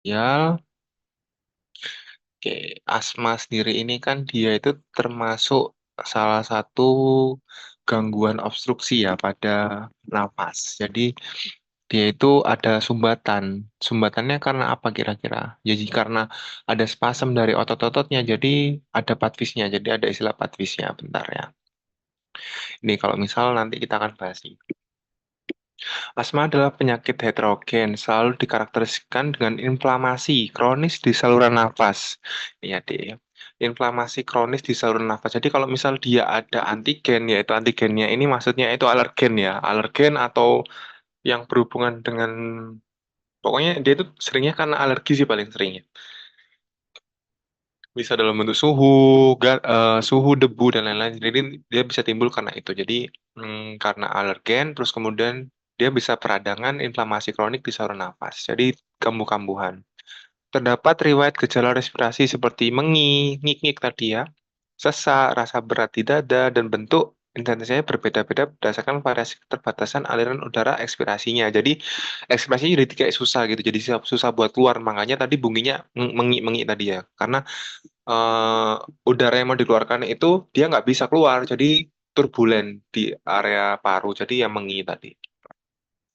Ya, oke. Asma sendiri ini kan dia itu termasuk salah satu gangguan obstruksi ya pada nafas. Jadi dia itu ada sumbatan. Sumbatannya karena apa kira-kira? Jadi karena ada spasem dari otot-ototnya, jadi ada patvisnya. Jadi ada istilah patvisnya. Bentar ya. Ini kalau misal nanti kita akan bahas ini. Asma adalah penyakit heterogen, selalu dikarakteristikkan dengan inflamasi kronis di saluran nafas. Iya, deh. Inflamasi kronis di saluran nafas. Jadi kalau misal dia ada antigen, yaitu antigennya ini maksudnya itu alergen ya. Alergen atau yang berhubungan dengan, pokoknya dia itu seringnya karena alergi sih paling seringnya. Bisa dalam bentuk suhu, suhu, debu, dan lain-lain. Jadi dia bisa timbul karena itu. Jadi karena alergen, terus kemudian dia bisa peradangan inflamasi kronik di saluran nafas. Jadi kambuh-kambuhan. Terdapat riwayat gejala respirasi seperti mengi, ngik-ngik tadi ya, sesak, rasa berat di dada, dan bentuk intensitasnya berbeda-beda berdasarkan variasi keterbatasan aliran udara ekspirasinya. Jadi ekspirasinya jadi kayak susah gitu, jadi susah, susah buat keluar. Makanya tadi bunyinya mengi-mengi tadi ya, karena eh, udara yang mau dikeluarkan itu dia nggak bisa keluar, jadi turbulen di area paru, jadi yang mengi tadi.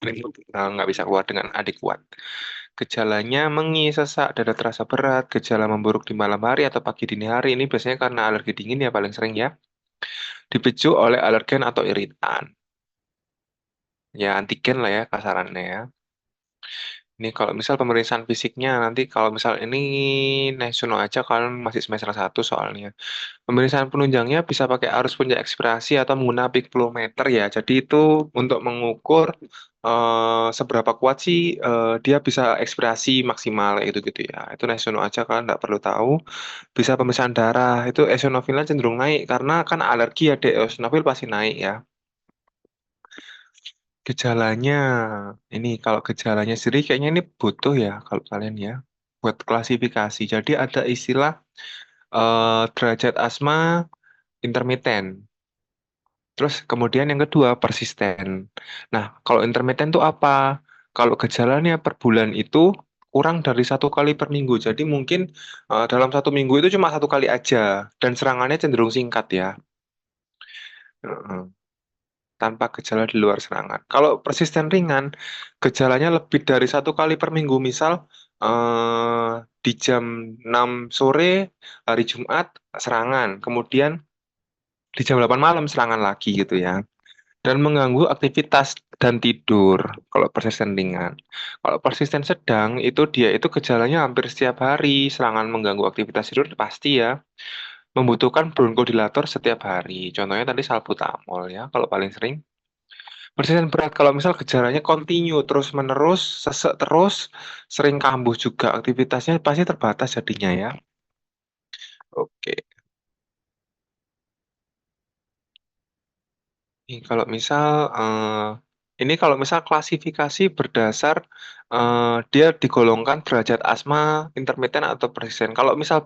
Nggak bisa keluar dengan adekuat. Gejalanya mengi, sesak, dada terasa berat, gejala memburuk di malam hari atau pagi dini hari ini biasanya karena alergi dingin ya paling sering ya. Dipicu oleh alergen atau iritan. Ya antigen lah ya kasarannya ya. Ini kalau misal pemeriksaan fisiknya nanti kalau misal ini nasional aja kalian masih semester 1 soalnya. Pemeriksaan penunjangnya bisa pakai arus puncak ekspirasi atau menggunakan piklometer ya. Jadi itu untuk mengukur seberapa kuat sih dia bisa ekspirasi maksimal itu gitu ya. Itu nasional aja kalian nggak perlu tahu. Bisa pemeriksaan darah itu eosinofilnya cenderung naik karena kan alergi ya dek eosinofil pasti naik ya. Gejalanya ini kalau gejalanya sendiri kayaknya ini butuh ya kalau kalian ya buat klasifikasi. Jadi ada istilah derajat asma intermiten. Terus kemudian yang kedua persisten. Nah, kalau intermiten itu apa? Kalau gejalanya per bulan itu kurang dari 1 kali per minggu. Jadi mungkin dalam 1 minggu itu cuma 1 kali aja dan serangannya cenderung singkat ya. Heeh. Tanpa gejala di luar serangan. Kalau persisten ringan, gejalanya lebih dari 1 kali per minggu. Misal di jam 6 sore hari Jumat serangan, kemudian di jam 8 malam serangan lagi gitu ya. Dan mengganggu aktivitas dan tidur kalau persisten ringan. Kalau persisten sedang itu dia itu gejalanya hampir setiap hari, serangan mengganggu aktivitas tidur pasti ya, membutuhkan bronkodilator setiap hari. Contohnya tadi salbutamol ya, kalau paling sering. Persisten berat kalau misal gejalanya kontinu terus menerus, sesek terus, sering kambuh juga aktivitasnya pasti terbatas jadinya ya. Oke. Ini kalau misal klasifikasi berdasar dia digolongkan derajat asma intermiten atau persisten. Kalau misal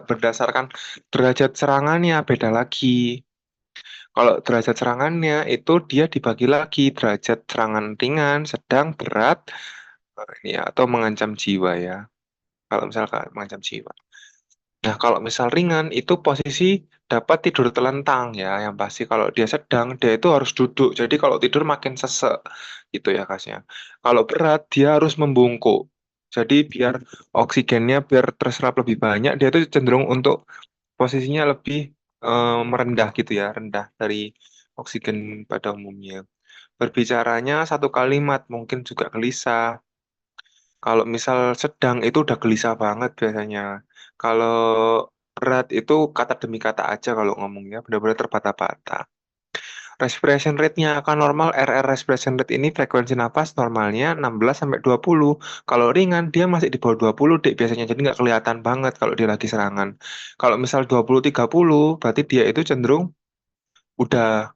berdasarkan derajat serangannya beda lagi. Kalau derajat serangannya itu dia dibagi lagi derajat serangan ringan, sedang, berat, ini ya, atau mengancam jiwa ya. Kalau misal mengancam jiwa. Nah, kalau misal ringan itu posisi dapat tidur telentang ya, yang pasti kalau dia sedang dia itu harus duduk. Jadi kalau tidur makin sesek gitu ya kasnya. Kalau berat dia harus membungkuk. Jadi biar oksigennya biar terserap lebih banyak, dia itu cenderung untuk posisinya lebih merendah gitu ya, rendah dari oksigen pada umumnya. Berbicaranya satu kalimat mungkin juga gelisah. Kalau misal sedang itu udah gelisah banget biasanya. Kalau berat itu kata demi kata aja kalau ngomongnya benar-benar terbata-bata. Respiration rate-nya akan normal, RR respiration rate ini frekuensi nafas normalnya 16 sampai 20. Kalau ringan dia masih di bawah 20 dek biasanya jadi nggak kelihatan banget kalau dia lagi serangan. Kalau misal 20 30 berarti dia itu cenderung udah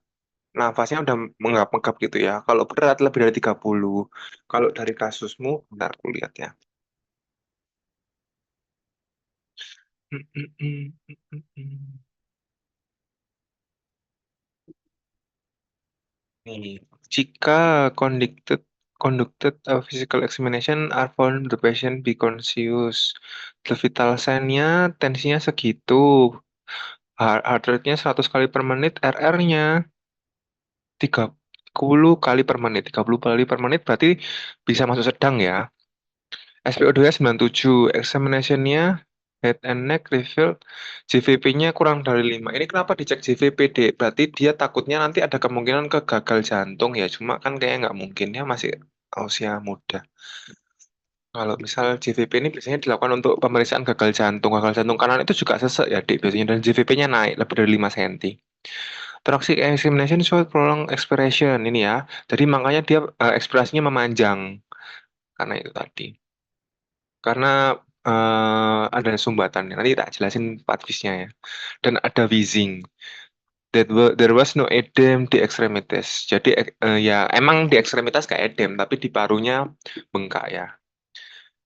nafasnya udah menggap-menggap gitu ya. Kalau berat lebih dari 30. Kalau dari kasusmu, bentar aku lihat ya. Mm, mm, mm, mm, mm, mm. Nih, jika conducted, conducted a physical examination are found the patient be conscious. The vital sign-nya tensinya segitu. Heart rate-nya 100 kali per menit, RR-nya 30 kali per menit. 30 kali per menit berarti bisa masuk sedang ya. SpO2-nya 97, examination-nya head and neck reveal JVP-nya kurang dari 5. Ini kenapa dicek JVP, Dek? Berarti dia takutnya nanti ada kemungkinan ke gagal jantung ya. Cuma kan kayaknya nggak mungkin, ya masih usia muda. Kalau misal JVP ini biasanya dilakukan untuk pemeriksaan gagal jantung. Gagal jantung kanan itu juga sesek ya, Dek, biasanya. Dan JVP-nya naik lebih dari 5 cm. Thoracic examination show prolonged expiration. Ini ya. Jadi makanya dia ekspirasinya memanjang. Karena itu tadi. Karena ada sumbatan. Nanti tak jelasin patfisnya ya. Dan ada wheezing. There was no edem di extremities. Jadi ya emang di ekstremitas kayak edem, tapi di parunya bengkak ya.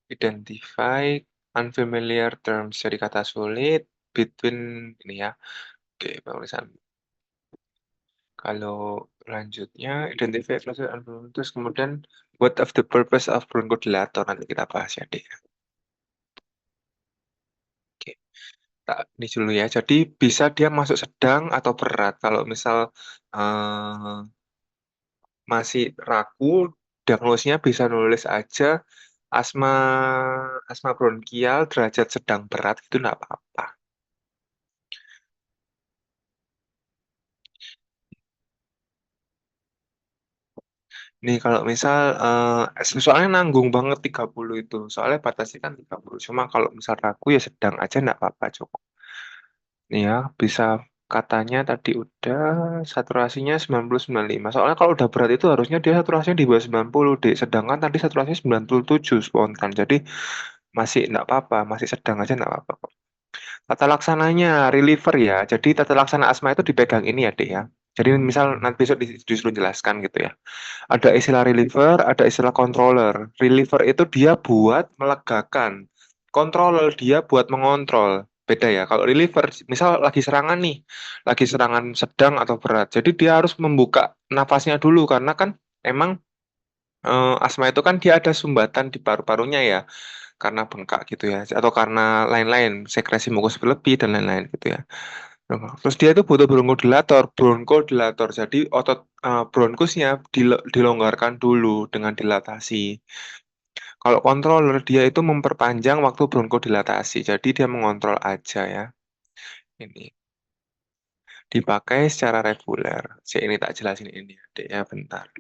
Identify unfamiliar terms. Jadi kata sulit between ini ya. Oke, penulisan. Kalau lanjutnya identify cluster unfamiliar, terus kemudian what of the purpose of bronchodilator, nanti kita bahas ya, Dek. Oke. Ini dulu ya. Jadi bisa dia masuk sedang atau berat. Kalau misal eh, masih ragu, diagnosnya bisa nulis aja asma asma bronkial derajat sedang berat, itu enggak apa-apa. Nih kalau misal soalnya nanggung banget 30 itu. Soalnya batasnya kan 30. Cuma kalau misal ragu ya sedang aja enggak apa-apa, cukup. Nih ya, bisa katanya tadi udah saturasinya 90-95. Soalnya kalau udah berat itu harusnya dia saturasinya di bawah 90, Dek. Sedangkan tadi saturasinya 97 spontan. Jadi masih enggak apa-apa, masih sedang aja enggak apa-apa kok. Tata laksananya reliever ya. Jadi tata laksana asma itu dipegang ini ya, Dek ya. Jadi misal nanti besok disuruh jelaskan gitu ya. Ada istilah reliever, ada istilah controller. Reliever itu dia buat melegakan. Controller dia buat mengontrol. Beda ya. Kalau reliever, misal lagi serangan nih, lagi serangan sedang atau berat. Jadi dia harus membuka nafasnya dulu karena kan emang asma itu kan dia ada sumbatan di paru-parunya ya, karena bengkak gitu ya, atau karena lain-lain, sekresi mukus berlebih dan lain-lain gitu ya. Terus dia itu butuh bronkodilator. Jadi otot bronkusnya dilonggarkan dulu dengan dilatasi. Kalau controller dia itu memperpanjang waktu bronkodilatasi. Jadi dia mengontrol aja ya. Ini dipakai secara reguler. Ini tak jelasin ini Dek, ya bentar.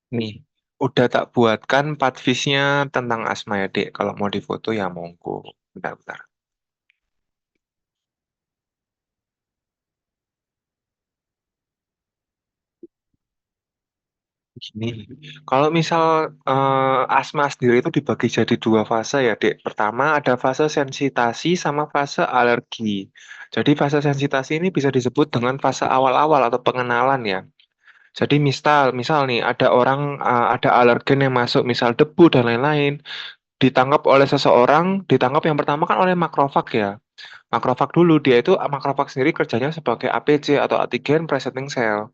Nih, udah tak buatkan patvisnya tentang asma ya Dek. Kalau mau difoto ya monggo. Bentar-bentar. Gini, kalau misal asma sendiri itu dibagi jadi dua fase ya, Dek. Pertama ada fase sensitasi sama fase alergi. Jadi fase sensitasi ini bisa disebut dengan fase awal-awal atau pengenalan ya. Jadi misal nih ada orang ada alergen yang masuk, misal debu dan lain-lain, ditangkap oleh seseorang, ditangkap yang pertama kan oleh makrofag ya. Makrofag dulu, dia itu makrofag sendiri kerjanya sebagai APC atau antigen presenting cell.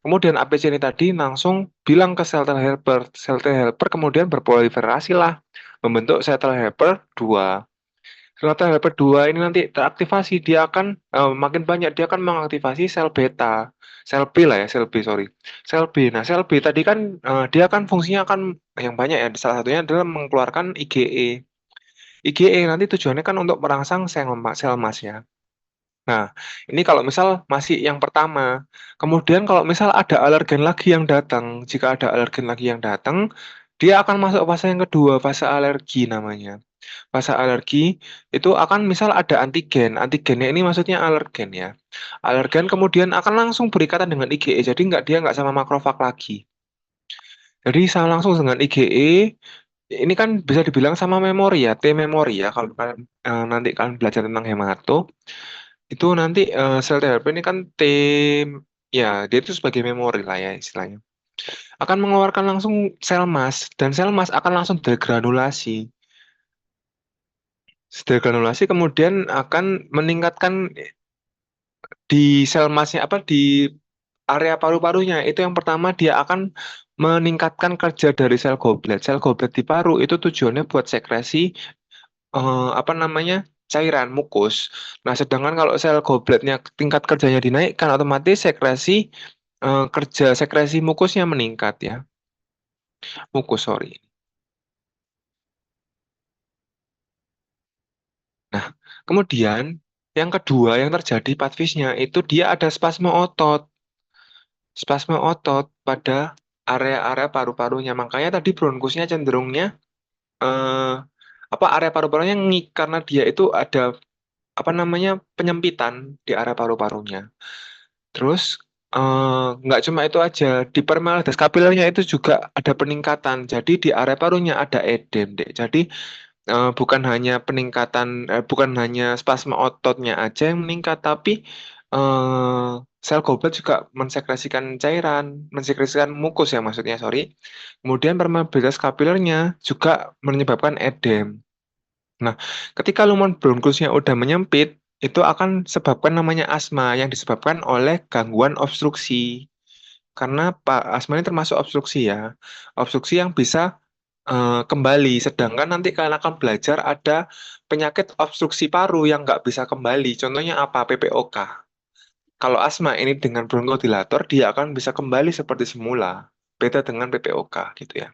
Kemudian APC ini tadi langsung bilang ke sel helper. Sel helper kemudian berproliferasi lah, membentuk sel helper 2. Sel helper 2 ini nanti teraktivasi, dia akan makin banyak, dia akan mengaktifasi sel beta. Sel B lah ya, sel B, sorry. Sel B. Nah, sel B tadi kan dia kan fungsinya akan yang banyak ya. Salah satunya adalah mengeluarkan IgE. IgE nanti tujuannya kan untuk merangsang sel emas ya. Nah, ini kalau misal masih yang pertama. Kemudian kalau misal ada alergen lagi yang datang, jika ada alergen lagi yang datang, dia akan masuk fase yang kedua, fase alergi namanya. Fase alergi itu akan misal ada antigen. Antigennya ini maksudnya alergen ya. Alergen kemudian akan langsung berikatan dengan IgE, jadi dia nggak sama makrofag lagi. Jadi langsung dengan IgE, Ini kan bisa dibilang sama memori ya, T-memori ya. Kalau kalian nanti kalian belajar tentang hemato, itu nanti sel THP ini kan T, ya dia itu sebagai memori lah ya istilahnya. Akan mengeluarkan langsung sel emas, dan sel emas akan langsung degranulasi. Degranulasi kemudian akan meningkatkan di sel emasnya apa di area paru-parunya. Itu yang pertama dia akan meningkatkan kerja dari sel goblet. Sel goblet di paru itu tujuannya buat sekresi apa namanya cairan mukus. Nah, sedangkan kalau sel gobletnya tingkat kerjanya dinaikkan, otomatis kerja sekresi mukusnya meningkat ya. Mukus, sorry. Nah, kemudian yang kedua yang terjadi patfisnya itu dia ada spasme otot. Spasme otot pada area-area paru-parunya. Makanya tadi bronkusnya cenderungnya eh, apa area paru-parunya ngik karena dia itu ada apa namanya penyempitan di area paru-parunya. Terus nggak cuma itu aja, di permeabilitas kapilernya itu juga ada peningkatan. Jadi di area parunya ada edem, deh. Jadi bukan hanya spasme ototnya aja yang meningkat, tapi sel goblet juga mensekresikan mukus ya maksudnya, sorry. Kemudian permeabilitas kapilernya juga menyebabkan edem. Nah, ketika lumen bronkusnya udah menyempit, itu akan sebabkan namanya asma yang disebabkan oleh gangguan obstruksi. Karena asma ini termasuk obstruksi ya. Obstruksi yang bisa kembali. Sedangkan nanti kalian akan belajar ada penyakit obstruksi paru yang nggak bisa kembali. Contohnya apa? PPOK. Kalau asma ini dengan bronkodilator, dia akan bisa kembali seperti semula. Beda dengan PPOK gitu ya.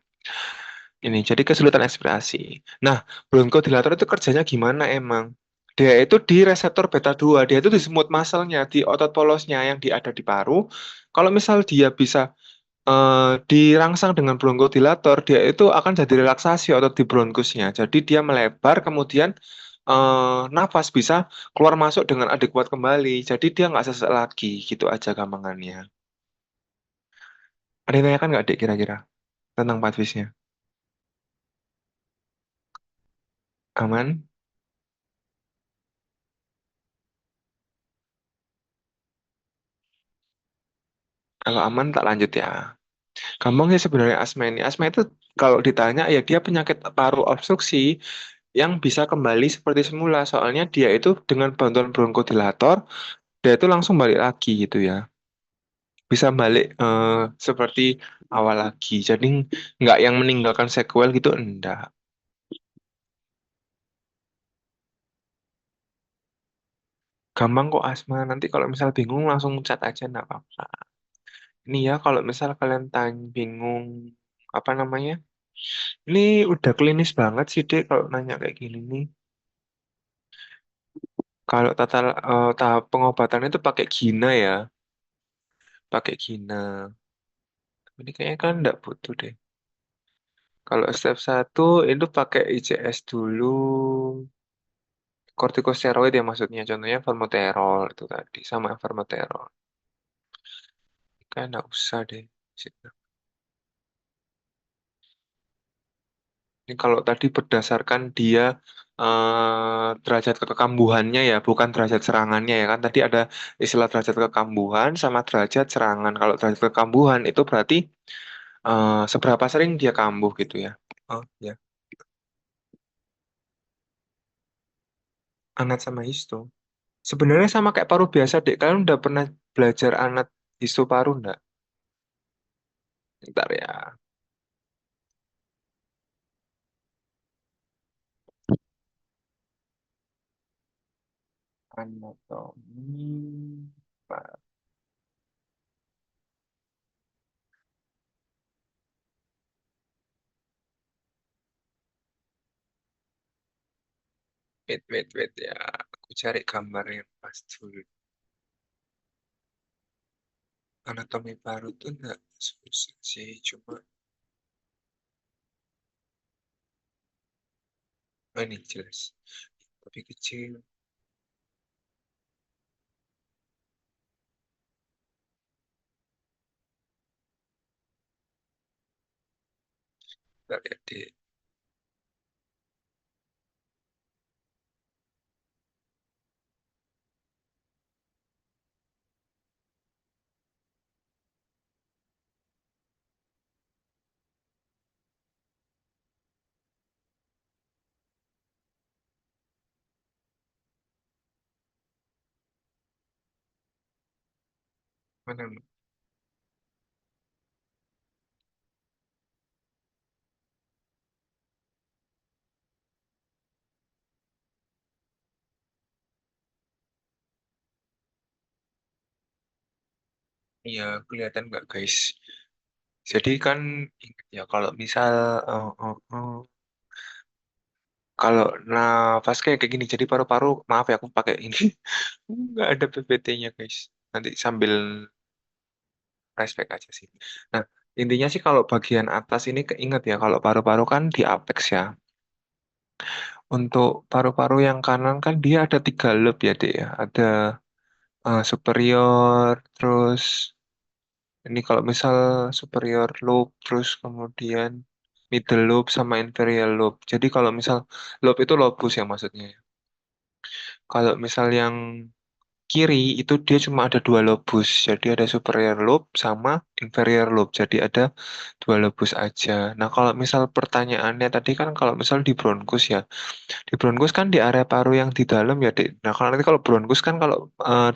Ini jadi kesulitan ekspirasi. Nah, bronkodilator itu kerjanya gimana emang? Dia itu di reseptor beta 2, dia itu di smooth muscle-nya, di otot polosnya yang ada di paru. Kalau misal dia bisa dirangsang dengan bronkodilator, dia itu akan jadi relaksasi otot di bronkusnya. Jadi dia melebar, kemudian nafas bisa keluar masuk dengan adekuat kembali. Jadi dia nggak sesek lagi, gitu aja gampangannya. Ada yang tanyakan nggak, Dek, kira-kira tentang patfisnya? Aman? Kalau aman, tak lanjut ya. Gampang sih sebenarnya asma ini. Asma itu kalau ditanya ya dia penyakit paru obstruksi yang bisa kembali seperti semula. Soalnya dia itu dengan bantuan bronkodilator, dia itu langsung balik lagi gitu ya. Bisa balik seperti awal lagi. Jadi nggak yang meninggalkan sequel gitu, enggak. Gampang kok asma. Nanti kalau misal bingung langsung chat aja, enggak apa-apa. Ini ya kalau misal kalian tanya bingung apa namanya? Ini udah klinis banget sih, Dek, kalau nanya kayak gini nih. Kalau tahap pengobatan itu pakai gina ya, pakai gina. Ini kayaknya kan enggak butuh deh. Kalau step satu itu pakai ICS dulu, kortikosteroid ya maksudnya, contohnya formoterol itu tadi, sama formoterol. Kan enggak usah deh. Ini kalau tadi berdasarkan dia derajat kekambuhannya ya, bukan derajat serangannya ya kan. Tadi ada istilah derajat kekambuhan sama derajat serangan. Kalau derajat kekambuhan itu berarti seberapa sering dia kambuh gitu ya. Oh ya, anat sama histo. Sebenarnya sama kayak paru biasa, Dek. Kalian udah pernah belajar anat histo paru enggak? Bentar ya. Anatomi. Wait ya. Aku cari gambar yang pas dulu. Anatomi paru tuh enggak susah sih. Cuma, oh ini jelas. Tapi kecil. Nggak lihat deh. Mana? Iya, kelihatan nggak guys? Jadi kan ingat ya kalau misal eh, eh, eh, kalau nafas kayak gini, jadi paru-paru, maaf ya aku pakai ini, nggak ada PPT-nya guys. Nanti sambil flashback aja sih. Nah, intinya sih kalau bagian atas ini keinget ya, kalau paru-paru kan di apex ya. Untuk paru-paru yang kanan kan dia ada 3 lobe ya, Dek ya. Ada superior, terus ini kalau misal superior lobe, terus kemudian middle lobe sama inferior lobe. Jadi kalau misal lobe itu lobus ya maksudnya, ya. Kalau misal yang kiri itu dia cuma ada 2 lobus. Jadi ada superior lobe sama inferior lobe. Jadi ada 2 lobus aja. Nah kalau misal pertanyaannya tadi kan kalau misal di bronkus ya. Di bronkus kan di area paru yang di dalam ya, Dik. Nah, kalau nanti kalau bronkus kan kalau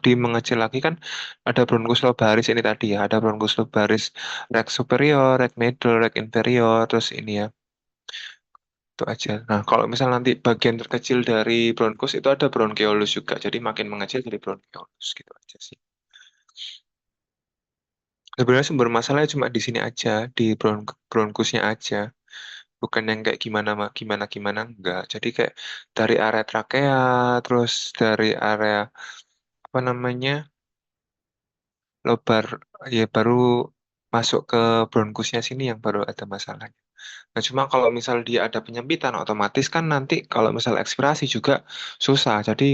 di mengecil lagi kan ada bronkus lobaris ini tadi ya, ada bronkus lobaris rek superior, rek middle, rek inferior, terus ini ya, itu aja. Nah, kalau misal nanti bagian terkecil dari bronkus itu ada bronkeolus juga, jadi makin mengecil dari bronkeolus gitu aja sih. Sebenarnya sumber masalahnya cuma di sini aja, di bronkusnya aja. Bukan yang kayak gimana gimana gimana enggak. Jadi kayak dari area trakea, terus dari area apa namanya lobar ya baru masuk ke bronkusnya sini yang baru ada masalahnya. Nah cuma kalau misal dia ada penyempitan otomatis kan nanti kalau misal ekspirasi juga susah. Jadi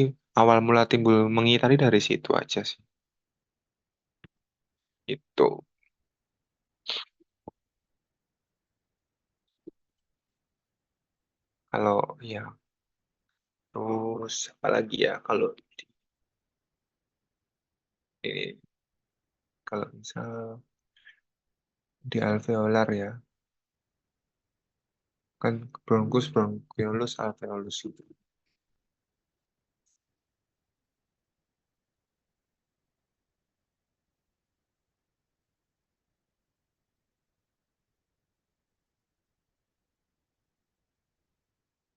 awal mula timbul mengi tadi dari situ aja sih. Itu kalau ya terus apa lagi ya kalau ini kalau misal di alveolar ya kan bronkus bronkiolus alveolus itu.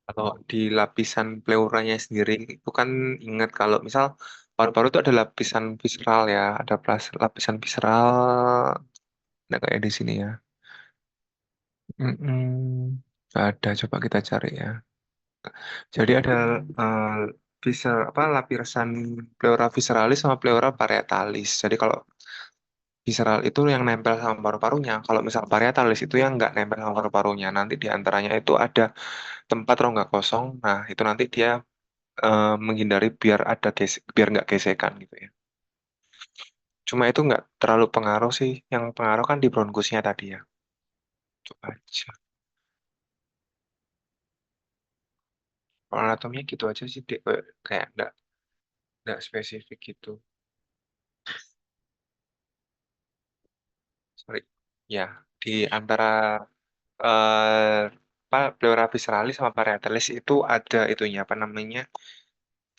Kalau di lapisan pleuranya sendiri itu kan ingat kalau misal paru-paru itu ada lapisan visceral ya, ada lapisan visceral, nah kayak di sini ya. Mm-mm. Nggak ada, coba kita cari ya. Jadi ada eh, apa lapisan pleura visceralis sama pleura parietalis. Jadi kalau visceral itu yang nempel sama paru-parunya, kalau misal parietalis itu yang nggak nempel sama paru-parunya. Nanti di antaranya itu ada tempat rongga kosong. Nah, itu nanti dia menghindari biar ada biar nggak gesekan gitu ya. Cuma itu nggak terlalu pengaruh sih. Yang pengaruh kan di bronkusnya tadi ya. Itu aja. Kalau anatominya gitu aja sih, Dek. Kayak nggak spesifik gitu. Sorry. Ya, di antara eh apa pleura visceralis sama parietalis itu ada itunya apa namanya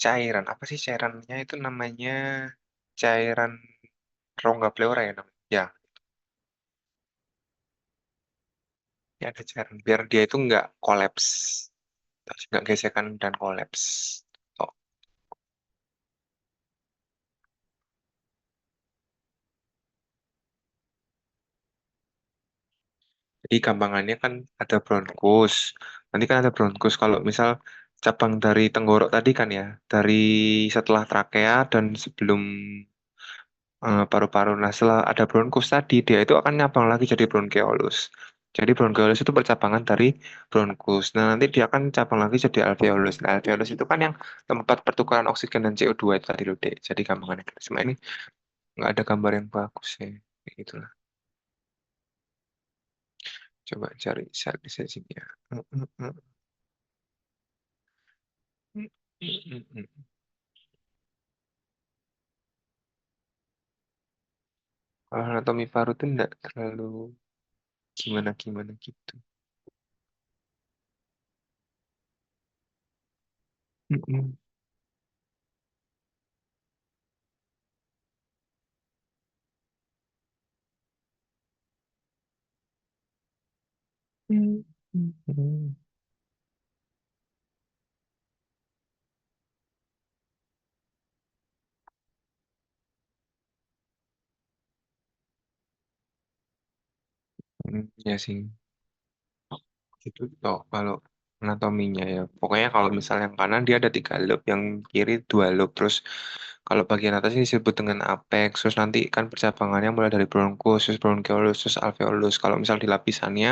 cairan apa sih cairannya itu namanya cairan rongga pleura ya namanya. Ya, ya ada cairan biar dia itu nggak kolaps, nggak gesekan dan kolaps. Oh, jadi gampangannya kan ada bronkus. Nanti kan ada bronkus kalau misal cabang dari tenggorok tadi kan ya, dari setelah trakea dan sebelum paru-paru. Nah, setelah ada bronkus tadi, dia itu akan nyabang lagi jadi bronkeolus. Jadi bronkeolus itu percabangan dari bronkus. Nah, nanti dia akan cabang lagi jadi alveolus. Nah, alveolus itu kan yang tempat pertukaran oksigen dan CO2 itu tadi loh, Dek. Jadi gampangannya gitu. Cuma ini nggak ada gambar yang bagus ya. Kayak gitulah. Coba cari di sini ya. Mm, mm, mm. Mm, mm, mm. Kalau anatomi paru itu enggak terlalu gimana-gimana gitu. Mm, mm. Hmm. Ya sih. Itu toh kalau anatominya ya. Pokoknya kalau misalnya yang kanan dia ada 3 loop, yang kiri 2 loop. Terus kalau bagian atas ini disebut dengan apex. Terus nanti kan percabangannya mulai dari bronchus, terus bronchiolus, terus alveolus. Kalau misal di lapisannya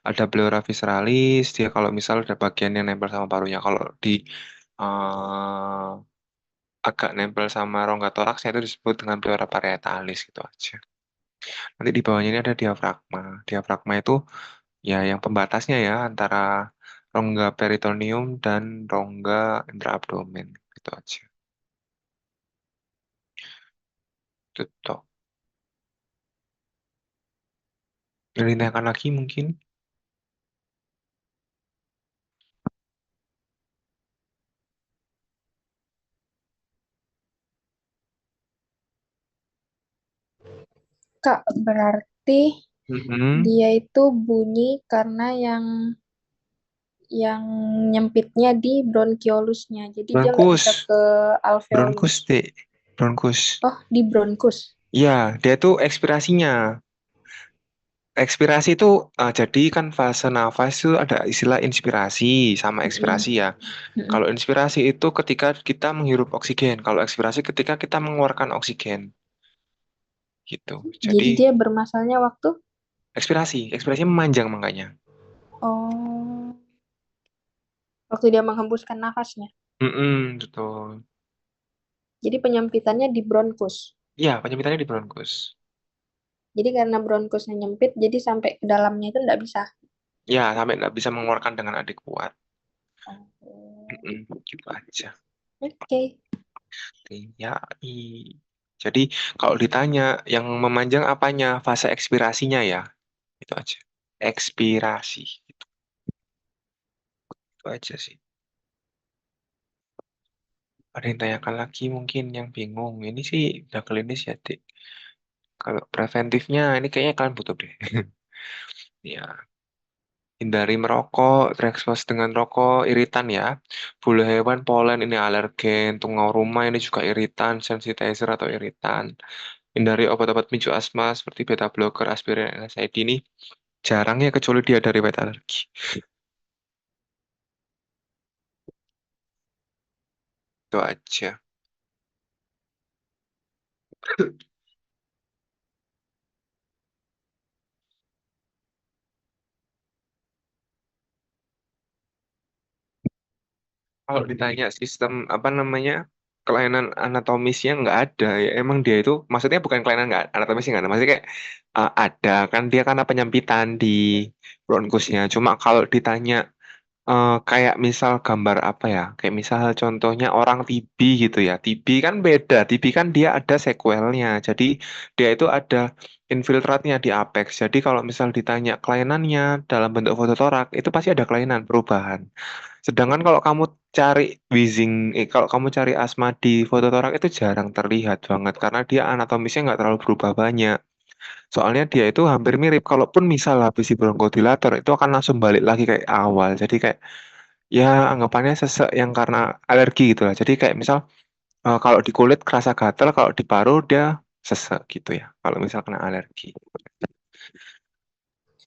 ada pleura visceralis, dia kalau misal ada bagian yang nempel sama parunya. Kalau di eh, agak nempel sama rongga toraksnya itu disebut dengan pleura parietalis gitu aja. Nanti di bawahnya ini ada diafragma. Diafragma itu ya yang pembatasnya ya antara rongga peritoneum dan rongga intraabdomen gitu aja. Itu toh. Yang ditanyakan lagi mungkin. Kak, berarti Mm-mm. dia itu bunyi karena yang nyempitnya di bronchiolusnya. Jadi dia nggak bisa Bronkus, ke alveolus. bronkus deh, bronkus. Oh, di bronkus. Ya, dia tuh ekspirasinya. Ekspirasi itu jadi kan fase nafas itu ada istilah inspirasi sama ekspirasi Mm-mm. ya. Mm-mm. Kalau inspirasi itu ketika kita menghirup oksigen. Kalau ekspirasi ketika kita mengeluarkan oksigen gitu. Jadi Jadi dia bermasalahnya waktu. ekspirasi memanjang makanya. Oh, waktu dia menghembuskan nafasnya. Mm-mm, betul. Jadi penyempitannya di bronkus. Ya, penyempitannya di bronkus. Jadi karena bronkusnya nyempit, jadi sampai ke dalamnya itu nggak bisa. Ya, sampai nggak bisa mengeluarkan dengan adik kuat. Oh, Mm-mm, gitu aja. oke. Ya, jadi kalau ditanya yang memanjang apanya, fase ekspirasinya ya, itu aja. Ekspirasi, itu aja sih. Ada yang tanyakan lagi mungkin yang bingung. Ini sih udah klinis ya, Dik. Kalau preventifnya, ini kayaknya kalian butuh deh. Ya, hindari merokok, terekspos dengan rokok, iritan ya. Bulu hewan, polen, ini alergen. Tungau rumah, ini juga iritan. Sensitizer atau iritan. Hindari obat-obat pemicu asma seperti beta blocker, aspirin, NSAID ini. Jarang ya kecuali dia dari riwayat alergi. Itu aja. Kalau ditanya sistem apa namanya kelainan anatomisnya nggak ada ya emang dia itu maksudnya bukan kelainan nggak anatomisnya nggak ada maksudnya kayak ada kan dia karena penyempitan di bronkusnya cuma kalau ditanya kayak misal gambar apa ya kayak misal contohnya orang TB gitu ya TB kan beda TB kan dia ada sequelnya jadi dia itu ada infiltratnya di apex jadi kalau misal ditanya kelainannya dalam bentuk fototorak itu pasti ada kelainan perubahan sedangkan kalau kamu cari kalau kamu cari asma di fototorak itu jarang terlihat banget karena dia anatomisnya nggak terlalu berubah banyak. Soalnya dia itu hampir mirip. Kalaupun misal habis di bronkodilator itu akan langsung balik lagi kayak awal. Jadi kayak ya anggapannya sesek yang karena alergi gitu lah. Jadi kayak misal kalau di kulit kerasa gatal, kalau di paru dia sesek gitu ya. Kalau misal kena alergi.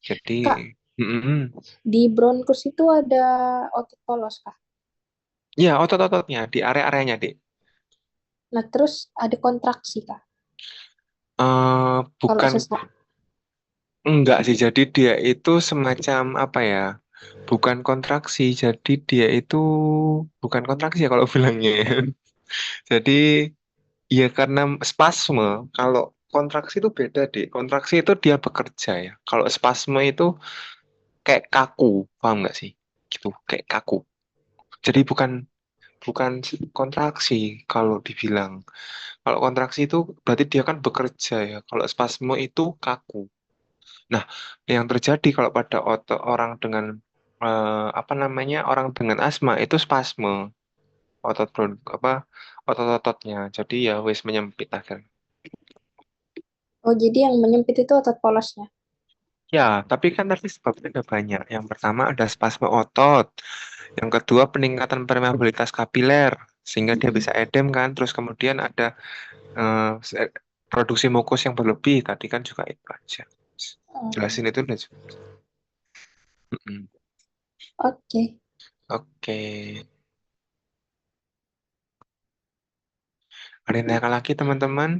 Jadi Kak, mm-mm. di bronkus itu ada otot polos, Kak. Ya otot-ototnya di area-areanya deh. Nah, terus ada kontraksi, Kak. Kalau Bukan sesak. enggak sih. Jadi dia itu semacam apa ya? Bukan kontraksi. Jadi dia itu bukan kontraksi ya kalau bilangnya, ya. Jadi ya karena spasme. Kalau kontraksi itu beda deh. Kontraksi itu dia bekerja ya. Kalau spasme itu kayak kaku, paham nggak sih? Gitu, kayak kaku. Jadi bukan bukan kontraksi kalau dibilang. Kalau kontraksi itu berarti dia kan bekerja ya. Kalau spasme itu kaku. Nah, yang terjadi kalau pada orang dengan apa namanya orang dengan asma itu spasme apa otot-ototnya. Jadi ya wis menyempit akhirnya. Oh, jadi yang menyempit itu otot polosnya. Ya, tapi kan tadi sebabnya ada banyak. Yang pertama ada spasme otot. Yang kedua peningkatan permeabilitas kapiler sehingga dia Mm-mm. bisa edem kan. Terus kemudian ada produksi mukus yang berlebih. Tadi kan juga itu aja. Oh, Jelasin itu udah. Mm-mm. oke. Oke. Ada yang tanya lagi teman-teman?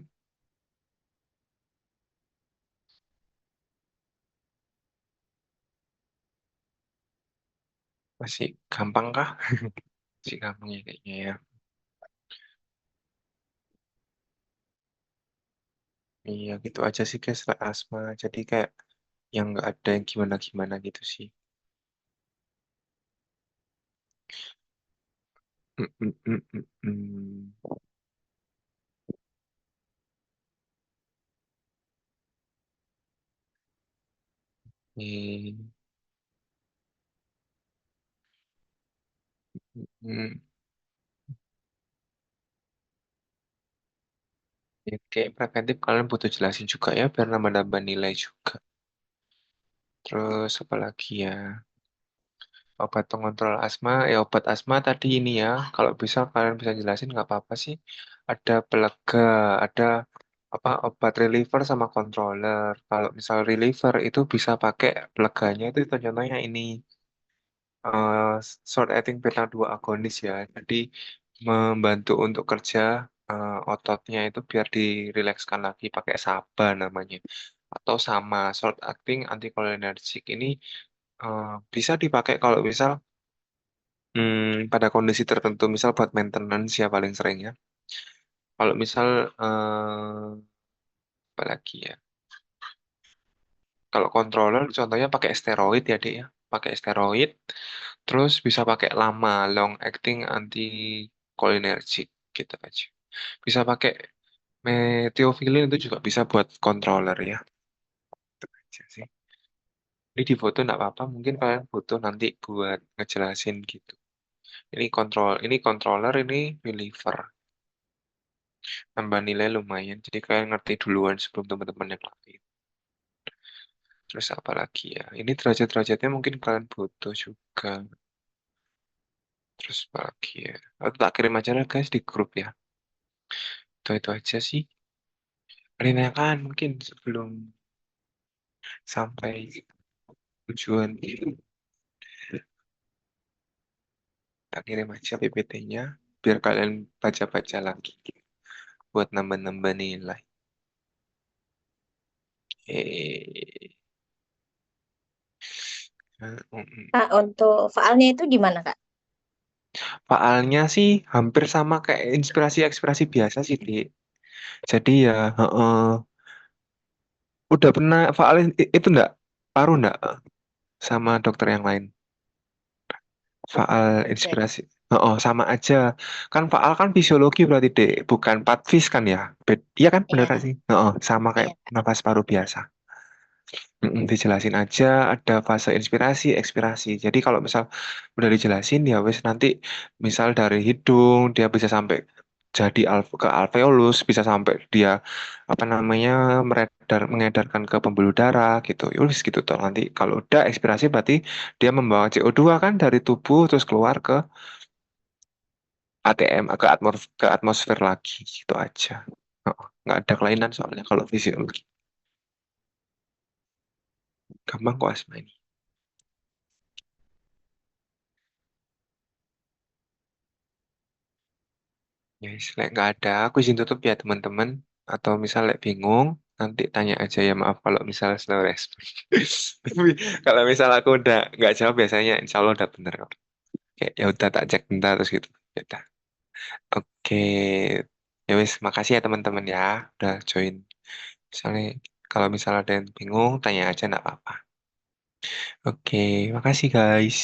Masih gampang kah? Masih gampang ya kayaknya ya. Iya gitu aja sih guys lah asma. Jadi kayak yang nggak ada yang gimana-gimana gitu sih. Mm, mm, mm, mm, mm. Hmm, ya, kayak preventif kalian butuh jelasin juga ya biar nambah-nambah nilai juga. Terus apa lagi ya? Obat pengontrol asma, ya obat asma tadi ini ya. Kalau bisa kalian bisa jelasin nggak apa-apa sih. Ada pelega, ada apa obat reliever sama controller. Kalau misal reliever itu bisa pakai peleganya itu contohnya ini eh, short acting beta 2 agonis ya. Jadi membantu untuk kerja ototnya itu biar dirilekskan lagi pakai SABA namanya. Atau sama short acting anticholinergic ini bisa dipakai kalau misal pada kondisi tertentu, misal buat maintenance ya paling sering ya. Kalau misal apa lagi ya? Kalau controller contohnya pakai steroid ya Dek ya. Pakai steroid, terus bisa pakai lama, long acting anti cholinergic gitu aja. Bisa pakai methiophylline itu juga bisa buat controller ya. Itu aja sih. Ini di foto nggak apa-apa, mungkin kalian butuh nanti buat ngejelasin gitu. Ini controller, ini reliever. Tambah nilai lumayan, jadi kalian ngerti duluan sebelum teman-teman yang lain. Terus apa lagi ya? Ini derajat-derajatnya mungkin kalian butuh juga. Terus apa lagi ya? Atau tak kirim aja lah guys di grup ya. Itu aja sih. Rina kan mungkin sebelum sampai tujuan gitu. Tak kirim aja PPT-nya biar kalian baca-baca lagi buat nambah-nambah nilai. Eh, Kak, untuk faalnya itu gimana, Kak? Faalnya sih hampir sama kayak inspirasi ekspresi biasa sih, Dik. Jadi ya, udah pernah faal itu enggak? Paru enggak sama dokter yang lain? Faal Udah. inspirasi. Oh, sama aja. Kan faal kan fisiologi berarti, Dek. Bukan patfis kan ya? Iya kan, bener kan Iya, sih? Sama kayak iya, Kak. nafas paru biasa. Dijelasin aja ada fase inspirasi, ekspirasi. Jadi kalau misal udah dijelasin ya wes nanti misal dari hidung dia bisa sampai jadi ke alveolus, bisa sampai dia apa namanya mengedarkan ke pembuluh darah gitu. Ya wes gitu toh. Nanti kalau udah ekspirasi berarti dia membawa CO2 kan dari tubuh terus keluar ke ATM ke atmosfer lagi gitu aja. Nggak ada kelainan soalnya kalau fisiologi. Gampang kok asma ini. Ya, lek nggak ada, aku izin tutup ya teman-teman. Atau misal lek bingung, nanti tanya aja ya maaf kalau misal slow respon. Tapi kalau misal aku udah nggak jawab biasanya insya Allah udah bener kok. Kayak ya udah tak cek bentar terus gitu. Ya udah. Oke. Ya wis, makasih ya teman-teman ya udah join. Misalnya kalau misal ada yang bingung, tanya aja nggak apa-apa. Oke, makasih guys.